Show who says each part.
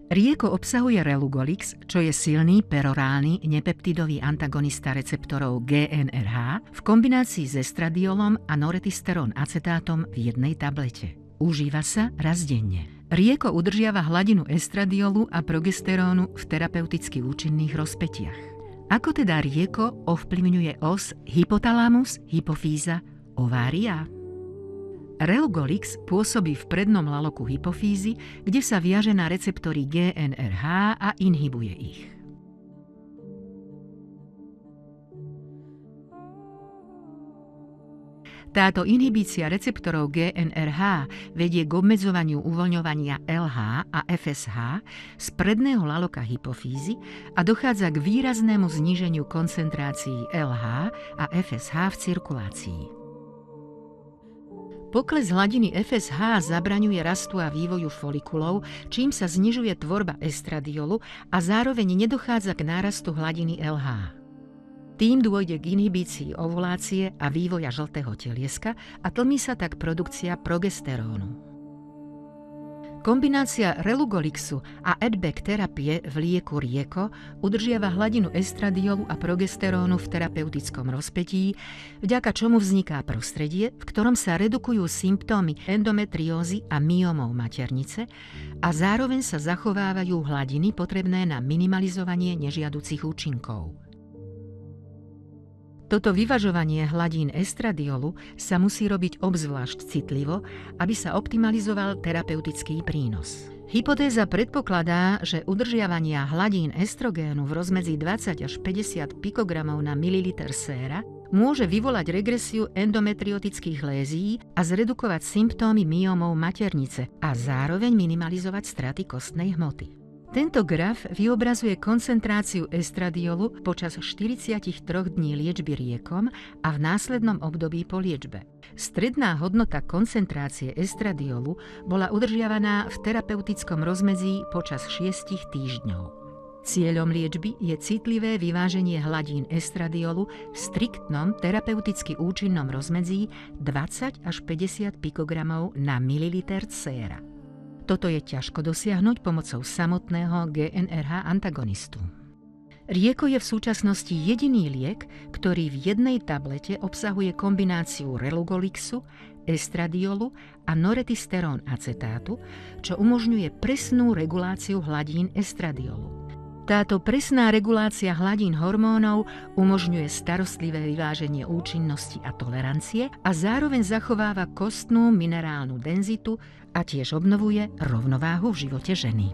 Speaker 1: Rieko obsahuje relugolix, čo je silný perorálny nepeptidový antagonista receptorov GNRH v kombinácii s estradiolom a noretisterón acetátom v jednej tablete. Užíva sa raz denne. Rieko udržiava hladinu estradiolu a progesterónu v terapeuticky účinných rozpätiach. Ako teda rieko ovplyvňuje os hypotalamus, hypofýza, ovária? Relugolix pôsobí v prednom laloku hypofýzy, kde sa viaže na receptory GNRH a inhibuje ich. Táto inhibícia receptorov GNRH vedie k obmedzovaniu uvoľňovania LH a FSH z predného laloka hypofýzy a dochádza k výraznému zníženiu koncentrácií LH a FSH v cirkulácii. Pokles hladiny FSH zabraňuje rastu a vývoju folikulov, čím sa znižuje tvorba estradiolu a zároveň nedochádza k nárastu hladiny LH. Tým dôjde k inhibícii ovulácie a vývoja žltého telieska a tlmí sa tak produkcia progesterónu. Kombinácia relugolixu a add-back terapie v lieku rieko udržiava hladinu estradiolu a progesterónu v terapeutickom rozpätí, vďaka čomu vzniká prostredie, v ktorom sa redukujú symptómy endometriózy a myomov maternice a zároveň sa zachovávajú hladiny potrebné na minimalizovanie nežiaducich účinkov. Toto vyvažovanie hladín estradiolu sa musí robiť obzvlášť citlivo, aby sa optimalizoval terapeutický prínos. Hypotéza predpokladá, že udržiavania hladín estrogénu v rozmedzi 20 až 50 pikogramov na mililiter séra môže vyvolať regresiu endometriotických lézií a zredukovať symptómy myomov maternice a zároveň minimalizovať straty kostnej hmoty. Tento graf vyobrazuje koncentráciu estradiolu počas 43 dní liečby riekom a v následnom období po liečbe. Stredná hodnota koncentrácie estradiolu bola udržiavaná v terapeutickom rozmedzí počas 6 týždňov. Cieľom liečby je citlivé vyváženie hladín estradiolu v striktnom terapeuticky účinnom rozmedzí 20 až 50 pikogramov na mililiter séra. Toto je ťažko dosiahnuť pomocou samotného GNRH antagonistu. Rieko je v súčasnosti jediný liek, ktorý v jednej tablete obsahuje kombináciu relugolixu, estradiolu a noretisterón acetátu, čo umožňuje presnú reguláciu hladín estradiolu. Táto presná regulácia hladín hormónov umožňuje starostlivé vyváženie účinnosti a tolerancie a zároveň zachováva kostnú minerálnu denzitu a tiež obnovuje rovnováhu v živote ženy.